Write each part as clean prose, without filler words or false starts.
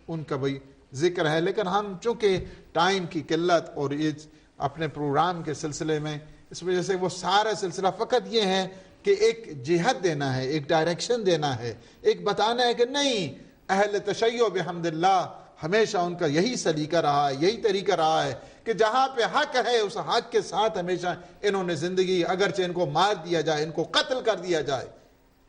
ان کا بھی ذکر ہے، لیکن ہم چونکہ ٹائم کی قلت اور اپنے پروگرام کے سلسلے میں اس وجہ سے وہ سارا سلسلہ فقط یہ ہے کہ ایک جہت دینا ہے، ایک ڈائریکشن دینا ہے، ایک بتانا ہے کہ نہیں، اہل تشیع بحمد اللہ ہمیشہ ان کا یہی سلیقہ رہا ہے، یہی طریقہ رہا ہے کہ جہاں پہ حق ہے اس حق کے ساتھ ہمیشہ انہوں نے زندگی، اگرچہ ان کو مار دیا جائے، ان کو قتل کر دیا جائے،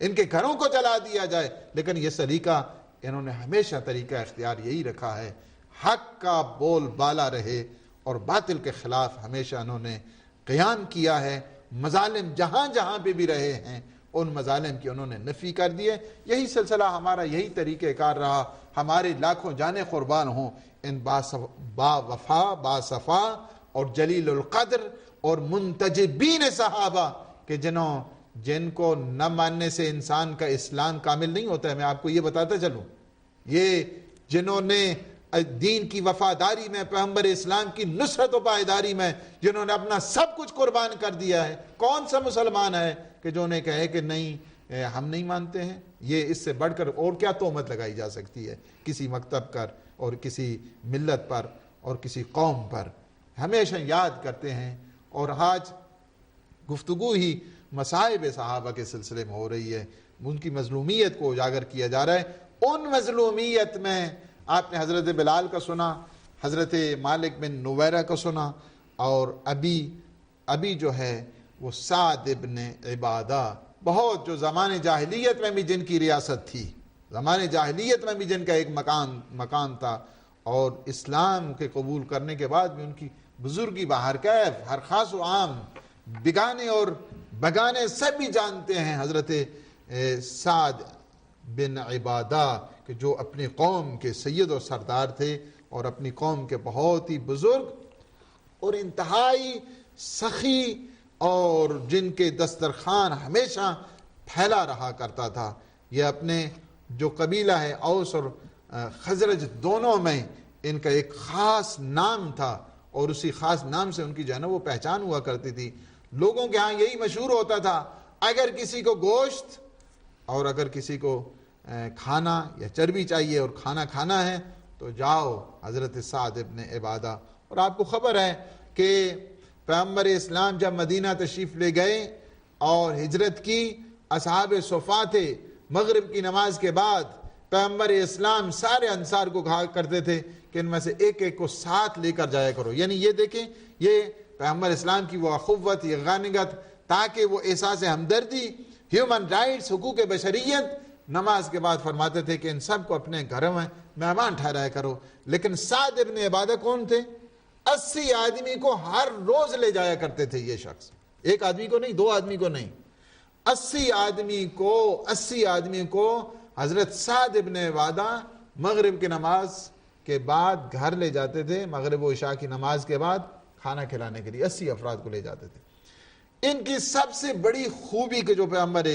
ان کے گھروں کو جلا دیا جائے، لیکن یہ سلیقہ انہوں نے ہمیشہ طریقہ اختیار یہی رکھا ہے، حق کا بول بالا رہے اور باطل کے خلاف ہمیشہ انہوں نے قیام کیا ہے، مظالم جہاں جہاں پہ بھی رہے ہیں ان مظالم کی انہوں نے نفی کر دیے۔ یہی سلسلہ ہمارا، یہی طریقہ کار رہا، ہمارے لاکھوں جانیں قربان ہوں ان با وفا، با صفا اور جلیل القدر اور منتجبین صحابہ کہ جن کو نہ ماننے سے انسان کا اسلام کامل نہیں ہوتا ہے۔ میں آپ کو یہ بتاتا چلوں، یہ جنہوں نے دین کی وفاداری میں، پیغمبر اسلام کی نصرت و پائیداری میں جنہوں نے اپنا سب کچھ قربان کر دیا ہے، کون سا مسلمان ہے کہ جو انہیں کہے کہ نہیں ہم نہیں مانتے ہیں؟ یہ اس سے بڑھ کر اور کیا تہمت لگائی جا سکتی ہے کسی مکتب پر اور کسی ملت پر اور کسی قوم پر؟ ہمیشہ یاد کرتے ہیں، اور آج گفتگو ہی مصائب صحابہ کے سلسلے میں ہو رہی ہے، ان کی مظلومیت کو اجاگر کیا جا رہا ہے۔ ان مظلومیت میں آپ نے حضرت بلال کا سنا، حضرت مالک بن نویرہ کا سنا، اور ابھی جو ہے وہ سعد ابن عبادہ، بہت جو زمان جاہلیت میں بھی جن کی ریاست تھی، زمان جاہلیت میں بھی جن کا ایک مکان تھا، اور اسلام کے قبول کرنے کے بعد بھی ان کی بزرگی باہر کیف، ہر خاص و عام، بگانے اور بگانے سب بھی جانتے ہیں حضرت سعد بن عبادہ کہ جو اپنی قوم کے سید و سردار تھے اور اپنی قوم کے بہت ہی بزرگ اور انتہائی سخی، اور جن کے دسترخوان ہمیشہ پھیلا رہا کرتا تھا۔ یہ اپنے جو قبیلہ ہے اوس اور خزرج دونوں میں ان کا ایک خاص نام تھا، اور اسی خاص نام سے ان کی جو ہے نا وہ پہچان ہوا کرتی تھی۔ لوگوں کے ہاں یہی مشہور ہوتا تھا، اگر کسی کو گوشت اور اگر کسی کو کھانا یا چربی چاہیے اور کھانا کھانا ہے تو جاؤ حضرت سعد ابن عبادہ۔ اور آپ کو خبر ہے کہ پیغمبر اسلام جب مدینہ تشریف لے گئے اور ہجرت کی، اصحاب صفا تھے، مغرب کی نماز کے بعد پیغمبر اسلام سارے انصار کو کہا کرتے تھے کہ ان میں سے ایک ایک کو ساتھ لے کر جایا کرو۔ یعنی یہ دیکھیں، یہ پیغمبر اسلام کی وہ اخوت، یہ غانگت، تاکہ وہ احساس ہمدردی، ہیومن رائٹس، حقوق بشریت، نماز کے بعد فرماتے تھے کہ ان سب کو اپنے گھروں میں مہمان ٹھہرایا کرو۔ لیکن سعد ابن عبادہ کون تھے؟ 80 آدمی کو ہر روز لے جایا کرتے تھے یہ شخص، ایک آدمی کو نہیں، 2 آدمی کو نہیں، 80 آدمی کو حضرت سعد ابن عبادہ مغرب کی نماز کے بعد گھر لے جاتے تھے، مغرب و عشاء کی نماز کے بعد کھانا کھلانے کے لیے 80 افراد کو لے جاتے تھے۔ ان کی سب سے بڑی خوبی کہ جو پیغمبر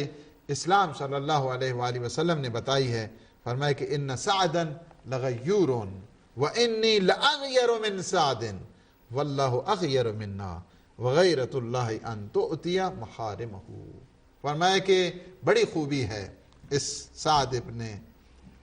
اسلام صلی اللہ علیہ وآلہ وسلم نے بتائی ہے، فرمایا کہ ان سعدا لغیور وانی لاغیر من سعد واللہ اغیر منا وغیرۃ اللہ ان تؤتی محارمہ۔ فرمایا کہ بڑی خوبی ہے اس سعد ابن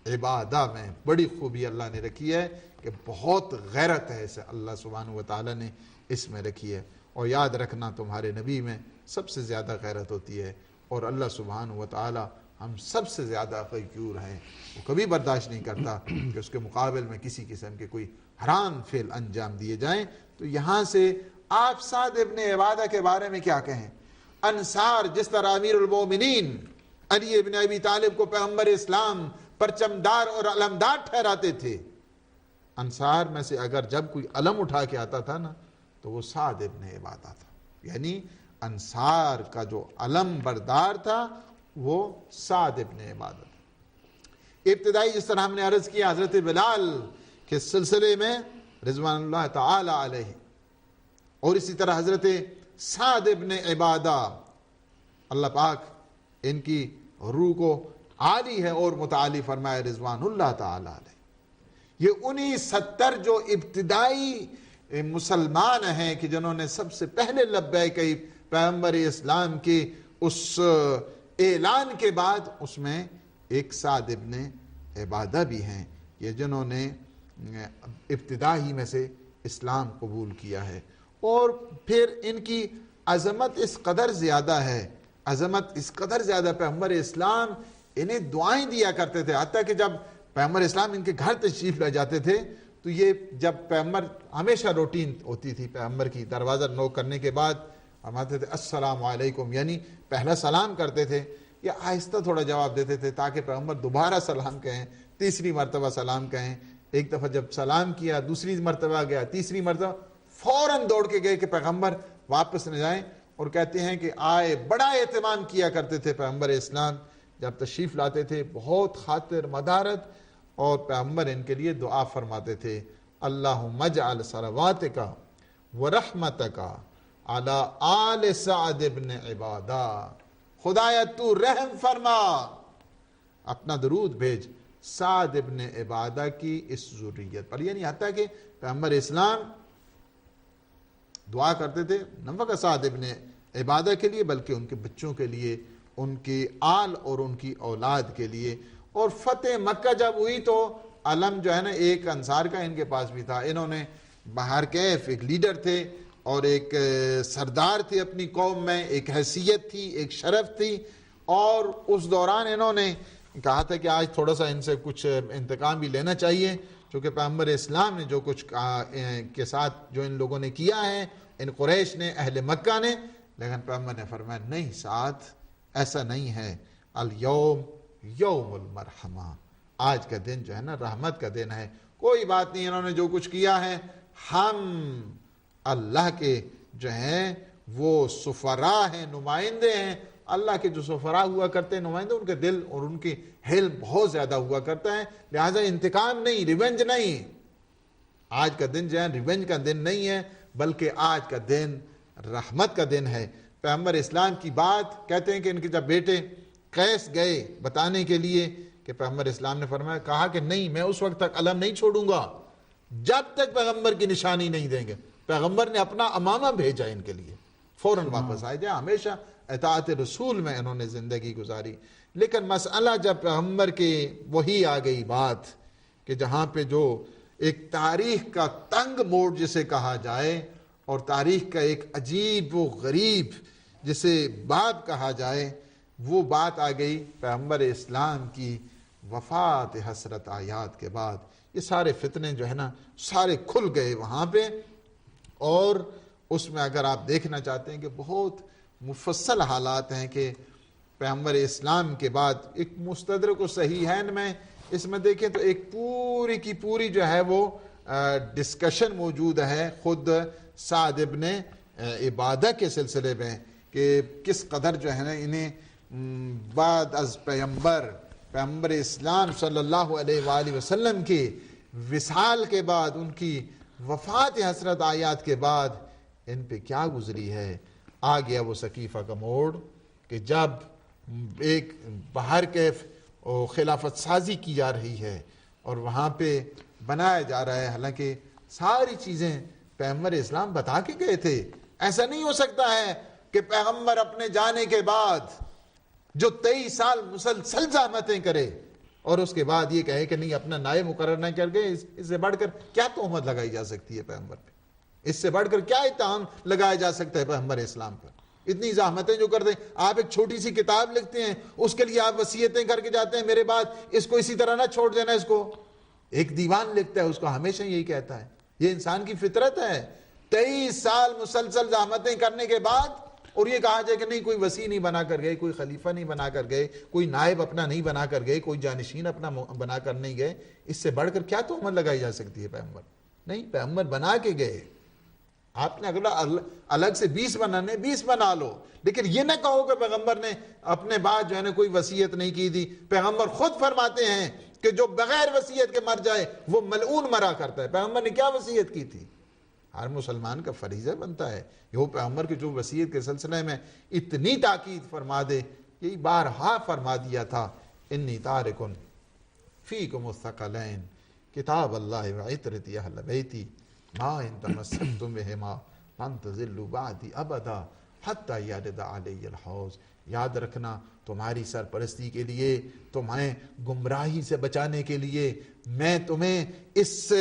عبادہ میں، بڑی خوبی اللہ نے رکھی ہے کہ بہت غیرت ہے اسے اللہ سبحانہ وتعالی نے اس میں رکھی ہے۔ اور یاد رکھنا تمہارے نبی میں سب سے زیادہ غیرت ہوتی ہے، اور اللہ سبحانہ وتعالی ہم سب سے زیادہ غیور ہیں، وہ کبھی برداشت نہیں کرتا کہ اس کے مقابل میں کسی قسم کے کوئی حرام فعل انجام دیے جائیں۔ تو یہاں سے آپ سعد ابن عبادہ کے بارے میں کیا کہیں؟ انصار جس طرح امیر المومنین علی ابن ابی طالب کو پیغمبر اسلام پرچمدار اور علمدار ٹھہراتے تھے، انصار میں سے اگر جب کوئی علم اٹھا کے آتا تھا نا تو وہ سعد ابن عبادہ تھا، یعنی انصار کا جو علم بردار تھا وہ سعد ابن عبادہ تھا۔ ابتدائی جس طرح ہم نے عرض کیا حضرت بلال کے سلسلے میں رضوان اللہ تعالی علیہ، اور اسی طرح حضرت سعد ابن عبادہ، اللہ پاک ان کی روح کو عالی ہے اور متعالی فرمائے رضوان اللہ تعالی علیہ۔ یہ انہی 70 جو ابتدائی مسلمان ہیں کہ جنہوں نے سب سے پہلے لبیک کہی پیغمبر اسلام کی اس اعلان کے بعد، اس میں ایک سعد ابن عبادہ بھی ہیں۔ یہ جنہوں نے ابتدا ہی میں سے اسلام قبول کیا ہے. اور پھر ان کی عظمت اس قدر زیادہ ہے، عظمت اس قدر زیادہ، پیغمبر اسلام انہیں دعائیں دیا کرتے تھے. حتیٰ کہ جب پیغمبر اسلام ان کے گھر تشریف لے جاتے تھے تو یہ جب پیغمبر، ہمیشہ روٹین ہوتی تھی پیغمبر کی، دروازہ نوک کرنے کے بعد فرماتے تھے السلام علیکم، یعنی پہلا سلام کرتے تھے، یا آہستہ تھوڑا جواب دیتے تھے تاکہ پیغمبر دوبارہ سلام کہیں، تیسری مرتبہ سلام کہیں. ایک دفعہ جب سلام کیا، دوسری مرتبہ گیا، تیسری مرتبہ فوراً دوڑ کے گئے کہ پیغمبر واپس نہ جائیں. اور کہتے ہیں کہ آئے بڑا اہتمام کیا کرتے تھے پیغمبر اسلام جب تشریف لاتے تھے، بہت خاطر مدارت، اور پیغمبر ان کے لیے دعا فرماتے تھے اللہم اجعل صلواتک ورحمتک علی آل سعد بن عبادہ، خدایا تو رحم فرما، اپنا درود بھیج سعد ابن عبادہ کی اس ذریت پر. یعنی حتیٰ کہ پیغمبر اسلام دعا کرتے تھے نہ فقط سعد ابن عبادہ کے لیے بلکہ ان کے بچوں کے لیے، ان کی آل اور ان کی اولاد کے لیے. اور فتح مکہ جب ہوئی تو علم جو ہے نا ایک انصار کا ان کے پاس بھی تھا. انہوں نے بہر کیف ایک لیڈر تھے اور ایک سردار تھے اپنی قوم میں، ایک حیثیت تھی، ایک شرف تھی. اور اس دوران انہوں نے کہا تھا کہ آج تھوڑا سا ان سے کچھ انتقام بھی لینا چاہیے، چونکہ پیغمبر اسلام نے جو کچھ کے ساتھ جو ان لوگوں نے کیا ہے، ان قریش نے، اہل مکہ نے. لیکن پیغمبر نے فرمایا نہیں ساتھ، ایسا نہیں ہے، الیوم یوم المرحمہ، آج کا دن جو ہے نا رحمت کا دن ہے. کوئی بات نہیں، انہوں نے جو کچھ کیا ہے، ہم اللہ کے جو ہیں وہ سفراء ہیں، نمائندے ہیں. اللہ کے جو سفراء ہوا کرتے ہیں نمائندے، ان کے دل اور ان کی حلم بہت زیادہ ہوا کرتا ہے. لہٰذا انتقام نہیں، ریونج نہیں. آج کا دن جو ہے ریونج کا دن نہیں ہے بلکہ آج کا دن رحمت کا دن ہے. پیغمبر اسلام کی بات کہتے ہیں کہ ان کے جب بیٹے قیس گئے بتانے کے لیے کہ پیغمبر اسلام نے فرمایا، کہا کہ نہیں، میں اس وقت تک علم نہیں چھوڑوں گا جب تک پیغمبر کی نشانی نہیں دیں گے. پیغمبر نے اپنا امامہ بھیجا ان کے لیے، فوراً واپس آئے جائے. ہمیشہ اطاعت رسول میں انہوں نے زندگی گزاری. لیکن مسئلہ جب پیغمبر کے وہی آ گئی بات کہ جہاں پہ جو ایک تاریخ کا تنگ موڑ جسے کہا جائے، اور تاریخ کا ایک عجیب و غریب جسے بات کہا جائے، وہ بات آ گئی پیغمبر اسلام کی وفات حسرت آیات کے بعد. یہ سارے فتنے جو ہے نا سارے کھل گئے وہاں پہ. اور اس میں اگر آپ دیکھنا چاہتے ہیں کہ بہت مفصل حالات ہیں کہ پیغمبر اسلام کے بعد ایک مستدرک و صحیحین میں اس میں دیکھیں تو ایک پوری کی پوری جو ہے وہ ڈسکشن موجود ہے خود سعد ابن عبادہ کے سلسلے میں کہ کس قدر جو ہے نا انہیں بعد از پیغمبر اسلام صلی اللہ علیہ وآلہ وسلم کے وصال کے بعد، ان کی وفات حسرت آیات کے بعد ان پہ کیا گزری ہے. آ گیا وہ سقیفہ کا موڑ کہ جب ایک بہر کیف خلافت سازی کی جا رہی ہے اور وہاں پہ بنایا جا رہا ہے، حالانکہ ساری چیزیں پیغمبر اسلام بتا کے گئے تھے. ایسا نہیں ہو سکتا ہے کہ پیغمبر اپنے جانے کے بعد جو 23 سال مسلسل زحمتیں کرے اور اس کے بعد یہ کہے کہ نہیں اپنا نائب مقرر نہ کر گئے. اس سے بڑھ کر کیا تہمت لگائی جا سکتی ہے پیغمبر پہ؟ اس سے بڑھ کر کیا اتہام لگایا جا سکتا ہے پیغمبر اسلام پر؟ اتنی زحمتیں جو کر دیں. آپ ایک چھوٹی سی کتاب لکھتے ہیں، اس کے لیے آپ وصیتیں کر کے جاتے ہیں میرے بعد اس کو اسی طرح نہ چھوڑ دینا. اس کو ایک دیوان لکھتا ہے، اس کو ہمیشہ یہی کہتا ہے. یہ انسان کی فطرت ہے. 23 سال مسلسل زحمتیں کرنے کے بعد اور یہ کہا جائے کہ نہیں کوئی وصی نہیں بنا کر گئے، کوئی خلیفہ نہیں بنا کر گئے، کوئی نائب اپنا نہیں بنا کر گئے، کوئی جانشین اپنا بنا کر نہیں گئے. اس سے بڑھ کر کیا تہمت لگائی جا سکتی ہے پیغمبر؟ نہیں، پیغمبر بنا کے گئے. آپ نے اگلا الگ سے 20 بنانے 20 بنا لو، لیکن یہ نہ کہو کہ پیغمبر نے اپنے بعد جو ہے نا کوئی وصیت نہیں کی تھی. پیغمبر خود فرماتے ہیں کہ جو بغیر وصیت کے مر جائے وہ ملعون مرا کرتا ہے. پیغمبر نے کیا وصیت کی تھی؟ ہر مسلمان کا فریضہ بنتا ہے یہ وہ پیغمبر کی جو وصیت کے سلسلے میں اتنی تاکید فرما دے. یہی بارہا فرما دیا تھا، انی تارکن فیکم الثقلین کتاب اللہ وعطرتی اہل بیتی ما ان تمسکتم بہما لن تضلوا بعدی ابدا حتی یرد علی الحوض. یاد رکھنا تمہاری سرپرستی کے لیے، تمہیں گمراہی سے بچانے کے لیے، میں تمہیں اس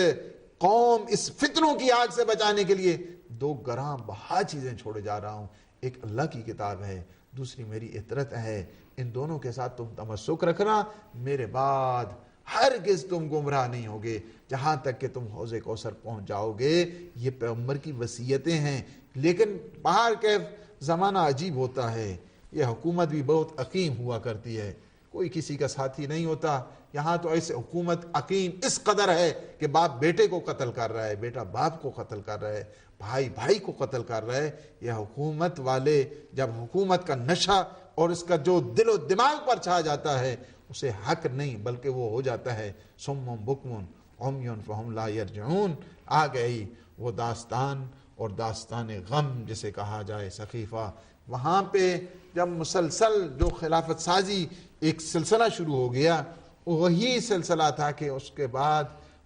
قوم، اس فتنوں کی آگ سے بچانے کے لیے دو گراں بہا چیزیں چھوڑے جا رہا ہوں۔ ایک اللہ کی کتاب ہے، دوسری میری اطرت ہے، ان دونوں کے ساتھ تم تمسک رکھنا، میرے بعد ہرگز تم گمراہ نہیں ہوگے جہاں تک کہ تم حوض کوثر پہنچ جاؤ گے۔ یہ پیغمبر کی وصیتیں ہیں، لیکن باہر کے زمانہ عجیب ہوتا ہے، یہ حکومت بھی بہت عقیم ہوا کرتی ہے، کوئی کسی کا ساتھی نہیں ہوتا۔ یہاں تو ایسے حکومت عقیم اس قدر ہے کہ باپ بیٹے کو قتل کر رہا ہے، بیٹا باپ کو قتل کر رہا ہے، بھائی بھائی کو قتل کر رہا ہے۔ یہ حکومت والے جب حکومت کا نشہ اور اس کا جو دل و دماغ پر چھا جاتا ہے، اسے حق نہیں بلکہ وہ ہو جاتا ہے صم بکم عمی فہم لا یرجعون۔ آ گئی وہ داستان، اور داستان غم جسے کہا جائے سقیفہ۔ وہاں پہ جب مسلسل جو خلافت سازی ایک سلسلہ شروع ہو گیا، وہی سلسلہ تھا کہ اس کے بعد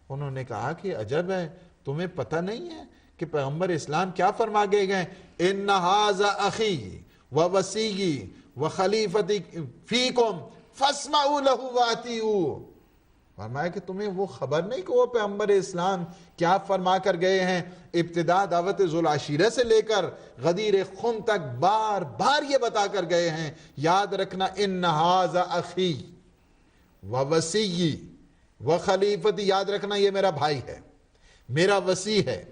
انہوں نے کہا کہ عجب ہے، تمہیں پتہ نہیں ہے کہ پیغمبر اسلام کیا فرما گئے گئے؟ ان ھذا اخی ووصی وخلیفتی فیکم فاسمعوا لہ واطیعوا۔ فرمایا کہ تمہیں وہ خبر نہیں کہ وہ پیغمبر اسلام کیا فرما کر گئے ہیں؟ ابتدا دعوت ذوالعشیرہ سے لے کر غدیر خم تک بار بار یہ بتا کر گئے ہیں، یاد رکھنا ان ھذا اخی ووصی وخلیفتی، یاد رکھنا یہ میرا بھائی ہے، میرا وصی ہے،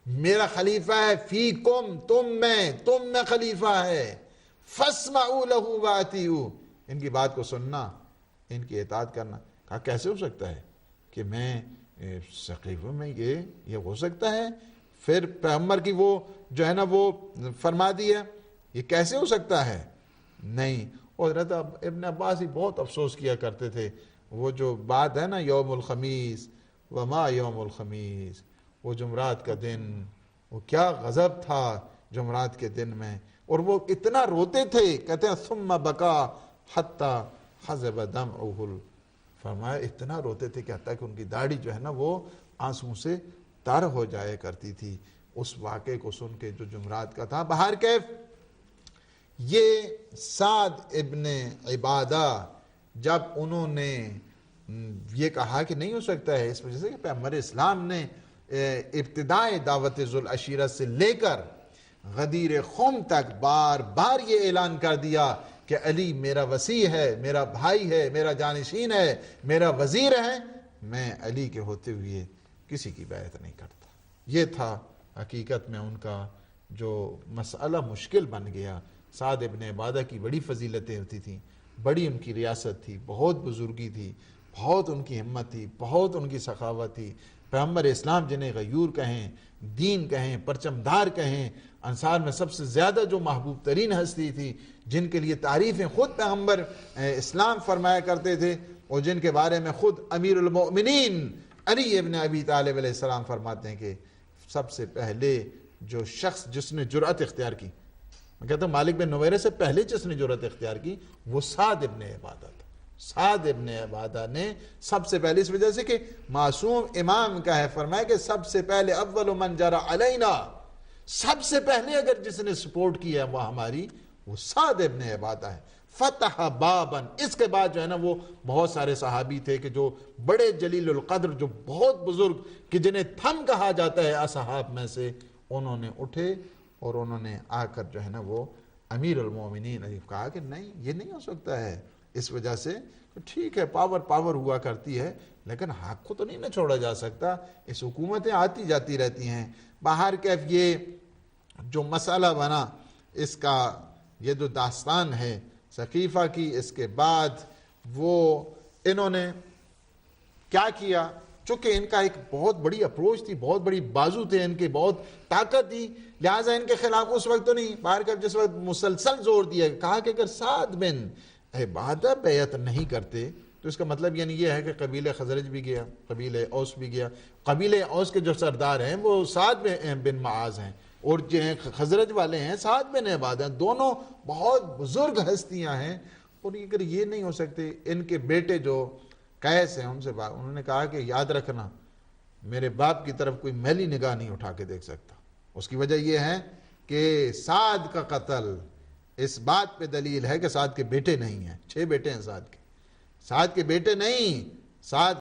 میرا خلیفہ ہے، فیکم تم میں خلیفہ ہے، فاسمعوا لہ واطیعوا، ان کی بات کو سننا، ان کی اطاعت کرنا۔ کہا کیسے ہو سکتا ہے کہ میں سقیفہ میں یہ ہو سکتا ہے؟ پھر پیغمبر کی وہ جو ہے نا وہ فرما دی ہے، یہ کیسے ہو سکتا ہے؟ نہیں۔ اور حضرت ابن عباس ہی بہت افسوس کیا کرتے تھے، وہ جو بات ہے نا یوم الخمیس وما یوم الخمیس، وہ جمعرات کا دن، وہ کیا غضب تھا جمعرات کے دن میں، اور وہ اتنا روتے تھے، کہتے ہیں ثم بکا حتی حزب دمعہ، فرمایا اتنا روتے تھے کہ حتیٰ کہ ان کی داڑھی جو ہے نا وہ آنسوں سے تر ہو جائے کرتی تھی اس واقعے کو سن کے جو جمعرات کا تھا۔ بہر کیف یہ سعد ابن عبادہ جب انہوں نے یہ کہا کہ نہیں ہو سکتا ہے، اس وجہ سے کہ پیغمبر اسلام نے ابتدائے دعوت ذوالعشیرہ سے لے کر غدیر خم تک بار بار یہ اعلان کر دیا کہ علی میرا وصی ہے، میرا بھائی ہے، میرا جانشین ہے، میرا وزیر ہے، میں علی کے ہوتے ہوئے کسی کی بیعت نہیں کرتا۔ یہ تھا حقیقت میں ان کا جو مسئلہ مشکل بن گیا۔ سعد ابن عبادہ کی بڑی فضیلتیں ہوتی تھیں، بڑی ان کی ریاست تھی، بہت بزرگی تھی، بہت ان کی ہمت تھی، بہت ان کی سخاوت تھی۔ پیغمبر اسلام جنہیں غیور کہیں، دین کہیں، پرچمدار کہیں، انصار میں سب سے زیادہ جو محبوب ترین ہستی تھی، جن کے لیے تعریفیں خود پیغمبر اسلام فرمایا کرتے تھے، اور جن کے بارے میں خود امیر المؤمنین علی ابن ابی طالب علیہ السلام فرماتے ہیں کہ سب سے پہلے جو شخص جس نے جرأت اختیار کی، میں کہتا ہوں مالک بن نویرہ سے پہلے جس نے جرأت اختیار کی وہ سعد ابن عبادہ تھا۔ سعد ابن عبادہ نے سب سے پہلے، اس وجہ سے کہ معصوم امام کا ہے، فرمایا کہ سب سے پہلے اول من جرى علینا، سب سے پہلے اگر جس نے سپورٹ کی ہے وہ ہماری، وہ سعد ابن عبادہ ہے۔ فتح بابن، اس کے بعد جو ہے نا وہ بہت سارے صحابی تھے کہ جو بڑے جلیل القدر، جو بہت بزرگ، کہ جنہیں تھم کہا جاتا ہے اصحاب میں سے، انہوں نے اٹھے اور انہوں نے آ کر جو ہے نا وہ امیر المومنین علی کہا کہ نہیں یہ نہیں ہو سکتا ہے۔ اس وجہ سے ٹھیک ہے پاور ہوا کرتی ہے، لیکن حق کو تو نہیں نہ چھوڑا جا سکتا، اس حکومتیں آتی جاتی رہتی ہیں۔ باہر کیف یہ جو مسئلہ بنا، اس کا یہ جو داستان ہے سقیفہ کی، اس کے بعد وہ انہوں نے کیا کیا، چونکہ ان کا ایک بہت بڑی اپروچ تھی، بہت بڑی بازو تھے ان کے، بہت طاقت تھی، لہٰذا ان کے خلاف اس وقت تو نہیں، باہر کیف جس وقت مسلسل زور دیا، کہا کہ اگر سعد بن عبادہ بیعت نہیں کرتے تو اس کا مطلب یعنی یہ ہے کہ قبیلہ خزرج بھی گیا، قبیلہ اوس بھی گیا، قبیلہ اوس کے جو سردار ہیں وہ سعد بن معاذ ہیں، اور جو خزرج والے ہیں سعد بن عبادہ ہیں، دونوں بہت بزرگ ہستیاں ہیں، اور اگر یہ نہیں ہو سکتے، ان کے بیٹے جو قیس ہیں ان سے بات، انہوں نے کہا کہ یاد رکھنا میرے باپ کی طرف کوئی میلی نگاہ نہیں اٹھا کے دیکھ سکتا، اس کی وجہ یہ ہے کہ سعد کا قتل اس بات پہ دلیل ہے کہ سعد کے بیٹے نہیں ہیں. 6 بیٹے ہیں سعد کے. سعد کے بیٹے نہیں, سعد